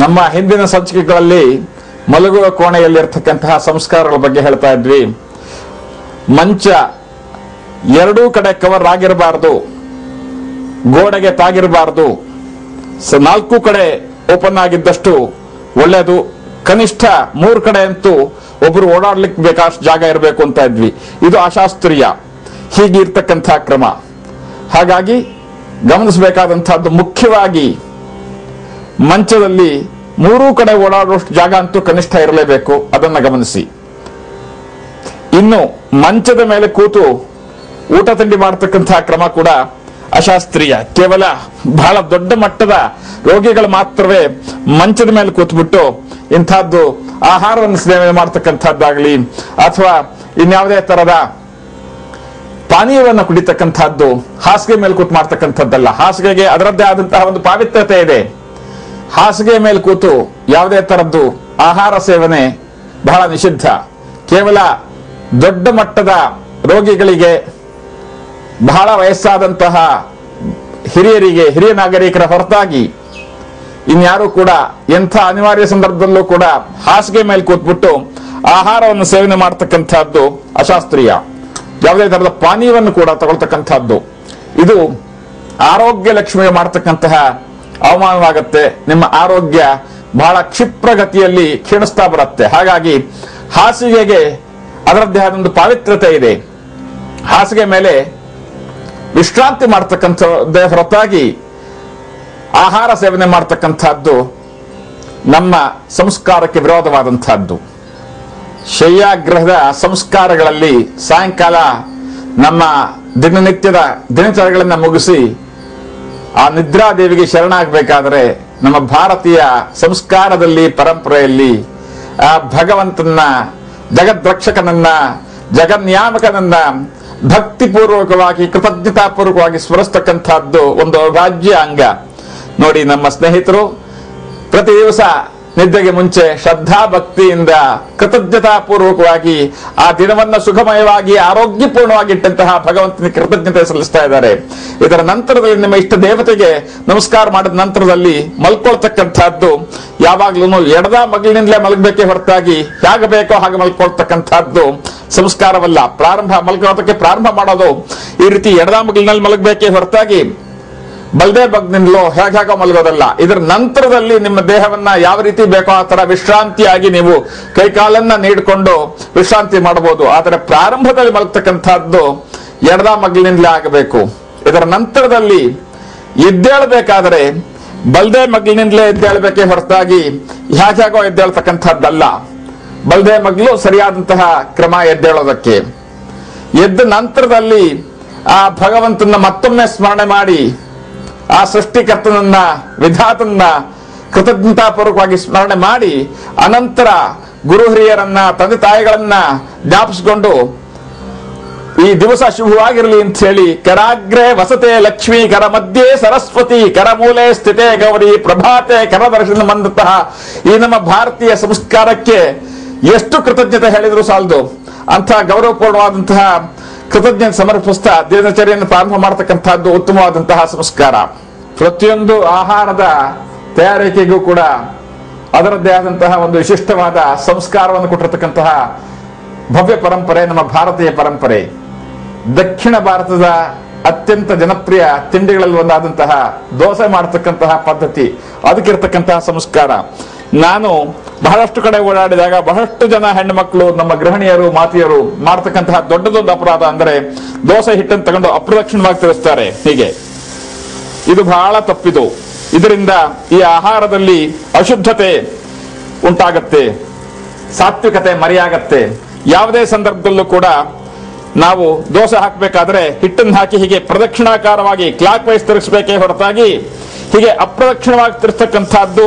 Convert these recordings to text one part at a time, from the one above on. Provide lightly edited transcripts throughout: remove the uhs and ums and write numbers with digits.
ನಮ್ಮ ಹಿಂದಿನ ಸಂಚಿಕೆಗಳಲ್ಲಿ ಮಲಗುವ ಕೋಣೆಯಲ್ಲಿರ್ತಕ್ಕಂತಹ ಸಂಸ್ಕಾರಗಳ ಬಗ್ಗೆ ಹೇಳ್ತಾ ಇದ್ವಿ. ಮಂಚ ಎರಡೂ ಕಡೆ ಕವರ್ ಆಗಿರಬಾರದು, ಗೋಡೆಗೆ ತಾಗಿರಬಾರದು, 4 ಕಡೆ ಓಪನ್ ಆಗಿದ್ದಷ್ಟು ಒಳ್ಳೆಯದು. ಕನಿಷ್ಠ 3 ಕಡೆ ಅಂತೂ ಒಬ್ರು ಓಡಾಡ್ಲಿಕ್ಕೆ ಬೇಕಾಷ್ಟು ಜಾಗ ಇರಬೇಕು ಅಂತ ಇದ್ವಿ. ಇದು ಅಶಾಸ್ತ್ರೀಯ. ಹೀಗಿರ್ತಕ್ಕಂತಹ ಕ್ರಮ. ಹಾಗಾಗಿ ಗಮನಿಸಬೇಕಾದಂತಹದ್ದು ಮುಖ್ಯವಾಗಿ ಮಂಚದಲ್ಲಿ 3 ಕಡೆ ಓಡಾಡುವಷ್ಟು ಜಾಗ ಅಂತೂ ಕನಿಷ್ಠ ಇರಲೇಬೇಕು. ಅದನ್ನ ಗಮನಿಸಿ. ಇನ್ನು ಮಂಚದ ಮೇಲೆ ಕೂತು ಊಟ ತಿಂಡಿ ಮಾಡತಕ್ಕಂತಹ ಕ್ರಮ ಕೂಡ ಅಶಾಸ್ತ್ರೀಯ. ಕೇವಲ ಬಹಳ ದೊಡ್ಡ ಮಟ್ಟದ ರೋಗಿಗಳು ಮಾತ್ರವೇ ಮಂಚದ ಮೇಲೆ ಕೂತ್ಬಿಟ್ಟು ಇಂಥದ್ದು ಆಹಾರವನ್ನು ಸೇವನೆ ಮಾಡತಕ್ಕಂಥದ್ದಾಗ್ಲಿ ಅಥವಾ ಇನ್ಯಾವುದೇ ತರದ ಪಾನೀಯವನ್ನು ಕುಡಿತಕ್ಕಂಥದ್ದು ಹಾಸಿಗೆ ಮೇಲೆ ಕೂತು ಮಾಡ್ತಕ್ಕಂಥದ್ದಲ್ಲ. ಹಾಸಿಗೆಗೆ ಅದರದ್ದೇ ಆದಂತಹ ಒಂದು ಪಾವಿತ್ರ್ಯತೆ ಇದೆ. ಹಾಸಿಗೆ ಮೇಲೆ ಕೂತು ಯಾವುದೇ ತರದ್ದು ಆಹಾರ ಸೇವನೆ ಬಹಳ ನಿಷಿದ್ಧ. ಕೇವಲ ದೊಡ್ಡ ಮಟ್ಟದ ರೋಗಿಗಳಿಗೆ, ಬಹಳ ವಯಸ್ಸಾದಂತಹ ಹಿರಿಯರಿಗೆ, ಹಿರಿಯ ನಾಗರಿಕರ ಹೊರತಾಗಿ ಇನ್ಯಾರು ಕೂಡ ಎಂಥ ಅನಿವಾರ್ಯ ಸಂದರ್ಭದಲ್ಲೂ ಕೂಡ ಹಾಸಿಗೆ ಮೇಲೆ ಕೂತ್ಬಿಟ್ಟು ಆಹಾರವನ್ನು ಸೇವನೆ ಮಾಡತಕ್ಕಂಥದ್ದು ಅಶಾಸ್ತ್ರೀಯ. ಯಾವುದೇ ತರಹದ ಪಾನೀಯವನ್ನು ಕೂಡ ತಗೊಳ್ತಕ್ಕಂಥದ್ದು ಇದು ಆರೋಗ್ಯ ಲಕ್ಷ್ಮಿ ಮಾಡತಕ್ಕಂತಹ ಅವಮಾನವಾಗುತ್ತೆ. ನಿಮ್ಮ ಆರೋಗ್ಯ ಬಹಳ ಕ್ಷಿಪ್ರಗತಿಯಲ್ಲಿ ಕ್ಷೀಣಿಸ್ತಾ ಬರುತ್ತೆ. ಹಾಗಾಗಿ ಹಾಸಿಗೆಗೆ ಅದರದ್ದೇ ಆದೊಂದು ಪಾವಿತ್ರ್ಯತೆ ಇದೆ. ಹಾಸಿಗೆ ಮೇಲೆ ವಿಶ್ರಾಂತಿ ಮಾಡ್ತಕ್ಕಂಥದ್ದೇ ಹೊರತಾಗಿ ಆಹಾರ ಸೇವನೆ ಮಾಡ್ತಕ್ಕಂಥದ್ದು ನಮ್ಮ ಸಂಸ್ಕಾರಕ್ಕೆ ವಿರೋಧವಾದಂತಹದ್ದು. ಶಯ್ಯಾಗ್ರಹದ ಸಂಸ್ಕಾರಗಳಲ್ಲಿ ಸಾಯಂಕಾಲ ನಮ್ಮ ದಿನನಿತ್ಯದ ದಿನಚರಿಗಳನ್ನು ಮುಗಿಸಿ ಆ ನಿದ್ರಾದೇವಿಗೆ ಶರಣಾಗಬೇಕಾದರೆ ನಮ್ಮ ಭಾರತೀಯ ಸಂಸ್ಕಾರದಲ್ಲಿ, ಪರಂಪರೆಯಲ್ಲಿ ಆ ಭಗವಂತನ, ಜಗದ್ರಕ್ಷಕನನ್ನ, ಜಗನ್ಯಾಮಕನನ್ನ ಭಕ್ತಿಪೂರ್ವಕವಾಗಿ, ಕೃತಜ್ಞತಾಪೂರ್ವಕವಾಗಿ ಸ್ಮರಿಸ್ತಕ್ಕಂಥದ್ದು ಒಂದು ಅವಿಭಾಜ್ಯ ಅಂಗ. ನೋಡಿ, ನಮ್ಮ ಸ್ನೇಹಿತರು ಪ್ರತಿ ದಿವಸ ನಿದ್ದೆಗೆ ಮುಂಚೆ ಶ್ರದ್ಧಾ ಭಕ್ತಿಯಿಂದ ಕೃತಜ್ಞತಾಪೂರ್ವಕವಾಗಿ ಆ ದಿನವನ್ನ ಸುಖಮಯವಾಗಿ ಆರೋಗ್ಯಪೂರ್ಣವಾಗಿ ಇಟ್ಟಂತಹ ಭಗವಂತನಿಗೆ ಕೃತಜ್ಞತೆ ಸಲ್ಲಿಸ್ತಾ ಇದ್ದಾರೆ. ಇದರ ನಂತರದಲ್ಲಿ ನಿಮ್ಮ ಇಷ್ಟ ದೇವತೆಗೆ ನಮಸ್ಕಾರ ಮಾಡಿದ ನಂತರದಲ್ಲಿ ಮಲ್ಕೊಳ್ತಕ್ಕಂಥದ್ದು ಯಾವಾಗ್ಲೂ ಎಡದ ಮಗಳಿನಿಂದಲೇ ಮಲಗಬೇಕೇ ಹೊರತಾಗಿ ಹೇಗೆ ಬೇಕೋ ಹಾಗೆ ಮಲ್ಕೊಳ್ತಕ್ಕಂಥದ್ದು ಸಂಸ್ಕಾರವಲ್ಲ. ಮಲ್ಕೊಳ್ಳೋದಕ್ಕೆ ಪ್ರಾರಂಭ ಮಾಡೋದು ಈ ರೀತಿ ಎಡದ ಮಗಳಿನಲ್ಲಿ ಮಲಗಬೇಕೇ ಹೊರತಾಗಿ ಬಲ್ದೇ ಬಗ್ನಿಂದಲೋ ಹೇಗೋ ಮಲಗೋದಲ್ಲ. ಇದರ ನಂತರದಲ್ಲಿ ನಿಮ್ಮ ದೇಹವನ್ನ ಯಾವ ರೀತಿ ಬೇಕೋ ಆ ತರ ವಿಶ್ರಾಂತಿಯಾಗಿ ನೀವು ಕೈಕಾಲನ್ನ ನೀಡಿಕೊಂಡು ವಿಶ್ರಾಂತಿ ಮಾಡಬಹುದು. ಆದರೆ ಪ್ರಾರಂಭದಲ್ಲಿ ಮಲಗ್ತಕ್ಕಂಥದ್ದು ಎಡದ ಮಗ್ಲಿನಿಂದಲೇ ಆಗಬೇಕು. ಇದರ ನಂತರದಲ್ಲಿ ಎದ್ದೇಳಬೇಕಾದರೆ ಬಲ್ದೇ ಮಗ್ಲಿನಿಂದಲೇ ಎದ್ದೇಳಬೇಕೇ ಹೊರತಾಗಿ ಹೇಗೋ ಎದ್ದೇಳ್ತಕ್ಕಂಥದ್ದಲ್ಲ. ಬಲ್ದೇ ಮಗ್ಲು ಸರಿಯಾದಂತಹ ಕ್ರಮ ಎದ್ದೇಳೋದಕ್ಕೆ. ಎದ್ದ ನಂತರದಲ್ಲಿ ಆ ಭಗವಂತನ ಮತ್ತೊಮ್ಮೆ ಸ್ಮರಣೆ ಮಾಡಿ, ಆ ಸೃಷ್ಟಿಕರ್ತನನ್ನ, ವಿಧಾತನ್ನ ಕೃತಜ್ಞತಾಪೂರ್ವಕವಾಗಿ ಸ್ಮರಣೆ ಮಾಡಿ, ಅನಂತರ ಗುರು ಹಿರಿಯರನ್ನ, ತಂದೆ ತಾಯಿಗಳನ್ನ ಜ್ಞಾಪಿಸಿಕೊಂಡು ಈ ದಿವಸ ಶುಭವಾಗಿರಲಿ ಅಂತ ಹೇಳಿ, ಕರಾಗ್ರೆ ವಸತೆ ಲಕ್ಷ್ಮೀ, ಕರ ಮಧ್ಯೆ ಸರಸ್ವತಿ, ಕರ ಮೂಲೆ ಸ್ಥಿತೇ ಗೌರಿ, ಪ್ರಭಾತೆ ಕರದರ್ಶನ ಬಂದಂತಹ ಈ ನಮ್ಮ ಭಾರತೀಯ ಸಂಸ್ಕಾರಕ್ಕೆ ಎಷ್ಟು ಕೃತಜ್ಞತೆ ಹೇಳಿದ್ರು ಸಾಲದು. ಅಂಥ ಗೌರವಪೂರ್ಣವಾದಂತಹ ಕೃತಜ್ಞತೆ ಸಮರ್ಪಿಸ್ತಾ ದಿನಚರಿಯನ್ನು ಪ್ರಾರಂಭ ಮಾಡತಕ್ಕಂಥದ್ದು ಉತ್ತಮವಾದಂತಹ ಸಂಸ್ಕಾರ. ಪ್ರತಿಯೊಂದು ಆಹಾರದ ತಯಾರಿಕೆಗೂ ಕೂಡ ಅದರದ್ದೇ ಆದಂತಹ ಒಂದು ವಿಶಿಷ್ಟವಾದ ಸಂಸ್ಕಾರವನ್ನು ಕೊಟ್ಟಿರತಕ್ಕಂತಹ ಭವ್ಯ ಪರಂಪರೆ ನಮ್ಮ ಭಾರತೀಯ ಪರಂಪರೆ. ದಕ್ಷಿಣ ಭಾರತದ ಅತ್ಯಂತ ಜನಪ್ರಿಯ ತಿಂಡಿಗಳಲ್ಲಿ ಒಂದಾದಂತಹ ದೋಸೆ ಮಾಡತಕ್ಕಂತಹ ಪದ್ಧತಿ, ಅದಕ್ಕಿರ್ತಕ್ಕಂತಹ ಸಂಸ್ಕಾರ. ನಾನು ಬಹಳಷ್ಟು ಕಡೆ ಓಡಾಡಿದಾಗ ಬಹಳಷ್ಟು ಜನ ಹೆಣ್ಣು ಮಕ್ಕಳು, ನಮ್ಮ ಗೃಹಿಣಿಯರು, ಮಾತೆಯರು ಮಾಡ್ತಕ್ಕಂತಹ ದೊಡ್ಡದೊಂದು ಅಪರಾಧ ಅಂದರೆ ದೋಸೆ ಹಿಟ್ಟನ್ನು ತಗೊಂಡು ಅಪ್ರದಕ್ಷಿಣವಾಗಿ ತಿಳಿಸ್ತಾರೆ. ಹೀಗೆ ಇದು ಬಹಳ ತಪ್ಪಿದು. ಇದರಿಂದ ಈ ಆಹಾರದಲ್ಲಿ ಅಶುದ್ಧತೆ ಉಂಟಾಗತ್ತೆ, ಸಾತ್ವಿಕತೆ ಮರೆಯಾಗತ್ತೆ. ಯಾವುದೇ ಸಂದರ್ಭದಲ್ಲೂ ಕೂಡ ನಾವು ದೋಸೆ ಹಾಕಬೇಕಾದ್ರೆ ಹಿಟ್ಟನ್ನು ಹಾಕಿ ಹೀಗೆ ಪ್ರದಕ್ಷಿಣಾಕಾರವಾಗಿ ಕ್ಲಾಕ್ ವೈಸ್ ತಿರುಗಿಸಬೇಕೇ ಹೊರತಾಗಿ ಹೀಗೆ ಅಪ್ರದಕ್ಷಿಣವಾಗಿ ತಿರ್ಸ್ತಕ್ಕಂಥದ್ದು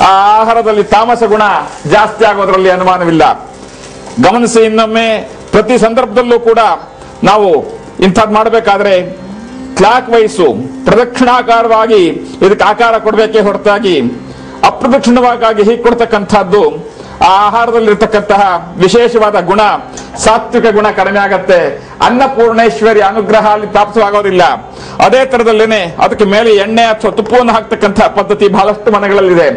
ಆ ಆಹಾರದಲ್ಲಿ ತಾಮಸ ಗುಣ ಜಾಸ್ತಿ ಆಗೋದ್ರಲ್ಲಿ ಅನುಮಾನವಿಲ್ಲ. ಗಮನಿಸಿ, ಇನ್ನೊಮ್ಮೆ ಪ್ರತಿ ಸಂದರ್ಭದಲ್ಲೂ ಕೂಡ ನಾವು ಇಂಥದ್ದು ಮಾಡಬೇಕಾದ್ರೆ ಕ್ಲಾಕ್ ವೈಸು ಪ್ರದಕ್ಷಿಣಾಕಾರವಾಗಿ ಇದಕ್ಕೆ ಆಕಾರ ಕೊಡಬೇಕೇ ಹೊರತಾಗಿ ಅಪ್ರದಕ್ಷಿಣವಾಗಿ ಹೀಗೆ ಕೊಡ್ತಕ್ಕಂಥದ್ದು ಆ ಆಹಾರದಲ್ಲಿರ್ತಕ್ಕಂತಹ ವಿಶೇಷವಾದ ಗುಣ, ಸಾತ್ವಿಕ ಗುಣ ಕಡಿಮೆ ಆಗತ್ತೆ. ಅನ್ನಪೂರ್ಣೇಶ್ವರಿ ಅನುಗ್ರಹ ಅಲ್ಲಿ ಪ್ರಾಪ್ತವಾಗೋದಿಲ್ಲ. ಅದೇ ತರದಲ್ಲೇನೆ ಅದಕ್ಕೆ ಮೇಲೆ ಎಣ್ಣೆ ಅಥವಾ ತುಪ್ಪವನ್ನು ಹಾಕ್ತಕ್ಕಂತಹ ಪದ್ಧತಿ ಬಹಳಷ್ಟು ಮನೆಗಳಲ್ಲಿದೆ.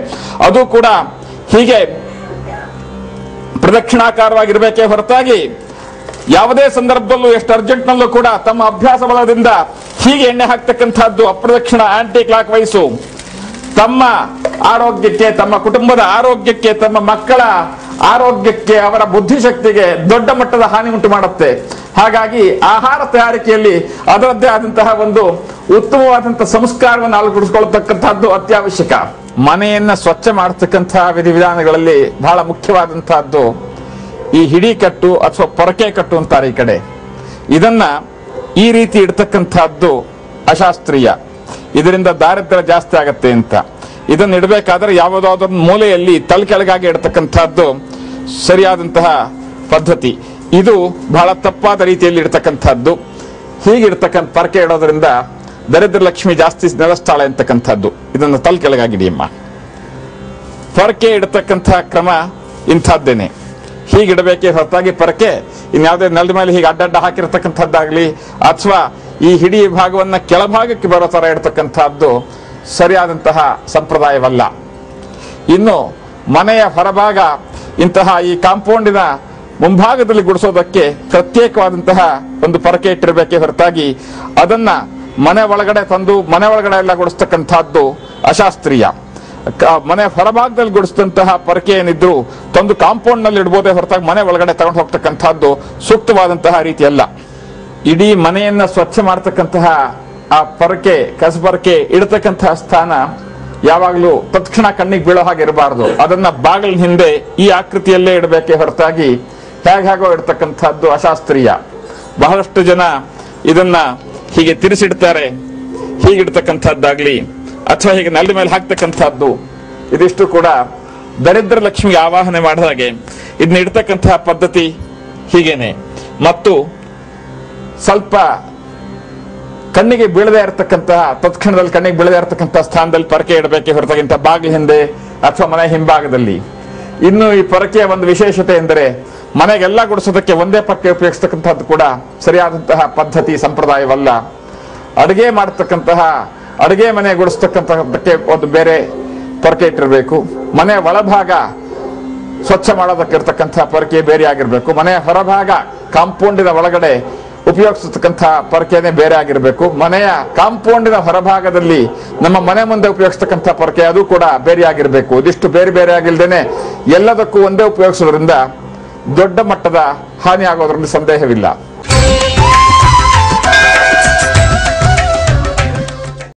ಅದು ಕೂಡ ಹೀಗೆ ಪ್ರದಕ್ಷಿಣಾಕಾರವಾಗಿರ್ಬೇಕೇ ಹೊರತಾಗಿ ಯಾವುದೇ ಸಂದರ್ಭದಲ್ಲೂ ಎಷ್ಟು ಅರ್ಜೆಂಟ್ನಲ್ಲೂ ಕೂಡ ತಮ್ಮ ಅಭ್ಯಾಸ ಬಲದಿಂದ ಹೀಗೆ ಎಣ್ಣೆ ಹಾಕ್ತಕ್ಕಂಥದ್ದು ಅಪ್ರದಕ್ಷಿಣ, ಆಂಟಿ ಕ್ಲಾಕ್ ವೈಸು ತಮ್ಮ ಆರೋಗ್ಯಕ್ಕೆ, ತಮ್ಮ ಕುಟುಂಬದ ಆರೋಗ್ಯಕ್ಕೆ, ತಮ್ಮ ಮಕ್ಕಳ ಆರೋಗ್ಯಕ್ಕೆ, ಅವರ ಬುದ್ಧಿಶಕ್ತಿಗೆ ದೊಡ್ಡ ಮಟ್ಟದ ಹಾನಿ ಉಂಟು ಮಾಡುತ್ತೆ. ಹಾಗಾಗಿ ಆಹಾರ ತಯಾರಿಕೆಯಲ್ಲಿ ಅದರದ್ದೇ ಆದಂತಹ ಒಂದು ಉತ್ತಮವಾದಂತಹ ಸಂಸ್ಕಾರವನ್ನು ಅಳವಡಿಸಿಕೊಳ್ಳತಕ್ಕಂಥದ್ದು ಅತ್ಯವಶ್ಯಕ. ಮನೆಯನ್ನ ಸ್ವಚ್ಛ ಮಾಡತಕ್ಕಂತಹ ವಿಧಿವಿಧಾನಗಳಲ್ಲಿ ಬಹಳ ಮುಖ್ಯವಾದಂತಹದ್ದು ಈ ಹಿಡಿ ಕಟ್ಟು ಅಥವಾ ಪೊರಕೆ ಕಟ್ಟು ಅಂತಾರೆ ಈ ಕಡೆ. ಇದನ್ನ ಈ ರೀತಿ ಇಡ್ತಕ್ಕಂಥದ್ದು ಅಶಾಸ್ತ್ರೀಯ. ಇದರಿಂದ ದಾರಿದ್ರ್ಯ ಜಾಸ್ತಿ ಆಗತ್ತೆ ಅಂತ. ಇದನ್ನ ಇಡಬೇಕಾದ್ರೆ ಯಾವುದಾದ್ರೂ ಮೂಲೆಯಲ್ಲಿ ಕೆಳಗಾಗಿ ಇಡ್ತಕ್ಕಂಥದ್ದು ಸರಿಯಾದಂತಹ ಪದ್ಧತಿ. ಇದು ಬಹಳ ತಪ್ಪಾದ ರೀತಿಯಲ್ಲಿ ಇಡ್ತಕ್ಕಂಥದ್ದು. ಹೀಗಿಡ್ತಕ್ಕಂಥ ಪೊರಕೆ ಇಡೋದ್ರಿಂದ ದರಿದ್ರ ಲಕ್ಷ್ಮಿ ಜಾಸ್ತಿ ನೆಲೆಸ್ತಾಳೆ ಅಂತಕ್ಕಂಥದ್ದು. ಇದನ್ನು ಕೆಳಗಾಗಿಡಿಯಮ್ಮ. ಪೊರಕೆ ಇಡತಕ್ಕಂತಹ ಕ್ರಮ ಇಂಥದ್ದೇನೆ. ಹೀಗಿಡಬೇಕೇ ಹೊರತಾಗಿ ಪೊರಕೆ ಇನ್ಯಾವುದೇ ನೆಲದ ಮೇಲೆ ಹೀಗೆ ಅಡ್ಡಡ್ಡ ಹಾಕಿರ್ತಕ್ಕಂಥದ್ದಾಗ್ಲಿ ಅಥವಾ ಈ ಹಿಡಿ ಭಾಗವನ್ನ ಕೆಳಭಾಗಕ್ಕೆ ಬರೋ ತರ ಇಡ್ತಕ್ಕಂಥದ್ದು ಸರಿಯಾದಂತಹ ಸಂಪ್ರದಾಯವಲ್ಲ. ಇನ್ನು ಮನೆಯ ಹೊರಭಾಗ ಇಂತಹ ಈ ಕಾಂಪೌಂಡಿನ ಮುಂಭಾಗದಲ್ಲಿ ಗುಡಿಸೋದಕ್ಕೆ ಪ್ರತ್ಯೇಕವಾದಂತಹ ಒಂದು ಪೊರಕೆ ಇಟ್ಟಿರಬೇಕೇ ಹೊರತಾಗಿ ಅದನ್ನ ಮನೆ ಒಳಗಡೆ ತಂದು ಮನೆ ಒಳಗಡೆ ಎಲ್ಲ ಗುಡಿಸ್ತಕ್ಕಂಥದ್ದು ಅಶಾಸ್ತ್ರೀಯ. ಮನೆ ಹೊರಭಾಗದಲ್ಲಿ ಗುಡಿಸಿದಂತಹ ಪೊರಕೆ ಏನಿದ್ರು ತಂದು ಕಾಂಪೌಂಡ್ ನಲ್ಲಿ ಇಡಬಹುದೇ ಹೊರತಾಗಿ ಮನೆ ಒಳಗಡೆ ತಗೊಂಡು ಹೋಗ್ತಕ್ಕಂಥದ್ದು ಸೂಕ್ತವಾದಂತಹ ರೀತಿಯಲ್ಲ. ಇಡೀ ಮನೆಯನ್ನ ಸ್ವಚ್ಛ ಮಾಡತಕ್ಕಂತಹ ಆ ಪೊರಕೆ, ಕಸಪೊರಕೆ ಇಡತಕ್ಕಂತಹ ಸ್ಥಾನ ಯಾವಾಗಲೂ ತತ್ಕ್ಷಣ ಕಣ್ಣಿಗೆ ಬೀಳೋ ಹಾಗೆ ಇರಬಾರ್ದು. ಅದನ್ನ ಬಾಗಿಲಿನ ಹಿಂದೆ ಈ ಆಕೃತಿಯಲ್ಲೇ ಇಡಬೇಕೇ ಹೊರತಾಗಿ ಹೇಗೋ ಇಡ್ತಕ್ಕಂಥದ್ದು ಅಶಾಸ್ತ್ರೀಯ. ಬಹಳಷ್ಟು ಜನ ಇದನ್ನ ಹೀಗೆ ತಿರುಸಿಡ್ತಾರೆ. ಹೀಗಿಡ್ತಕ್ಕಂಥದ್ದಾಗ್ಲಿ ಅಥವಾ ಹೀಗೆ ನೆಲದ ಮೇಲೆ ಹಾಕ್ತಕ್ಕಂಥದ್ದು ಇದಿಷ್ಟು ಕೂಡ ದರಿದ್ರ ಲಕ್ಷ್ಮಿಗೆ ಆವಾಹನೆ ಮಾಡಿದ ಹಾಗೆ ಇದನ್ನ ಇಡ್ತಕ್ಕಂತಹ ಪದ್ಧತಿ ಹೀಗೇನೆ. ಮತ್ತು ಸ್ವಲ್ಪ ಕಣ್ಣಿಗೆ ಬೀಳದೇ ಇರತಕ್ಕಂತಹ ತತ್ಕ್ಷಣದಲ್ಲಿ ಕಣ್ಣಿಗೆ ಬೀಳದೇ ಇರತಕ್ಕಂತಹ ಸ್ಥಾನದಲ್ಲಿ ಪೊರಕೆ ಇಡಬೇಕೇ ಹೊರತಾಗಿಂತ ಬಾಗಿಲ ಹಿಂದೆ ಅಥವಾ ಮನೆ ಹಿಂಭಾಗದಲ್ಲಿ. ಇನ್ನು ಈ ಪೊರಕೆಯ ಒಂದು ವಿಶೇಷತೆ ಎಂದರೆ ಮನೆಗೆಲ್ಲ ಗುಡಿಸೋದಕ್ಕೆ ಒಂದೇ ಪೊರಕೆ ಉಪಯೋಗಿಸ್ತಕ್ಕಂಥದ್ದು ಕೂಡ ಸರಿಯಾದಂತಹ ಪದ್ಧತಿ, ಸಂಪ್ರದಾಯವಲ್ಲ. ಅಡುಗೆ ಮಾಡತಕ್ಕಂತಹ ಅಡುಗೆ ಮನೆ ಗುಡಿಸ್ತಕ್ಕಂಥದ್ದಕ್ಕೆ ಒಂದು ಬೇರೆ ಪೊರಕೆ ಇಟ್ಟಿರಬೇಕು. ಮನೆಯ ಒಳಭಾಗ ಸ್ವಚ್ಛ ಮಾಡೋದಕ್ಕೆ ಇರ್ತಕ್ಕಂತಹ ಪೊರಕೆ ಬೇರೆ ಆಗಿರ್ಬೇಕು. ಮನೆಯ ಹೊರಭಾಗ ಕಾಂಪೌಂಡಿನ ಒಳಗಡೆ ಉಪಯೋಗಿಸತಕ್ಕಂತಹ ಪೊರಕೆನೇ ಬೇರೆ ಆಗಿರಬೇಕು. ಮನೆಯ ಕಾಂಪೌಂಡಿನ ಹೊರಭಾಗದಲ್ಲಿ ನಮ್ಮ ಮನೆ ಮುಂದೆ ಉಪಯೋಗಿಸ್ತಕ್ಕಂತಹ ಪೊರಕೆ ಅದು ಕೂಡ ಬೇರೆ ಆಗಿರಬೇಕು. ಇದಿಷ್ಟು ಬೇರೆ ಬೇರೆ ಆಗಿಲ್ದೇನೆ ಎಲ್ಲದಕ್ಕೂ ಒಂದೇ ಉಪಯೋಗಿಸೋದ್ರಿಂದ ದೊಡ್ಡ ಮಟ್ಟದ ಹಾನಿ ಆಗೋದ್ರಲ್ಲಿ ಸಂದೇಹವಿಲ್ಲ.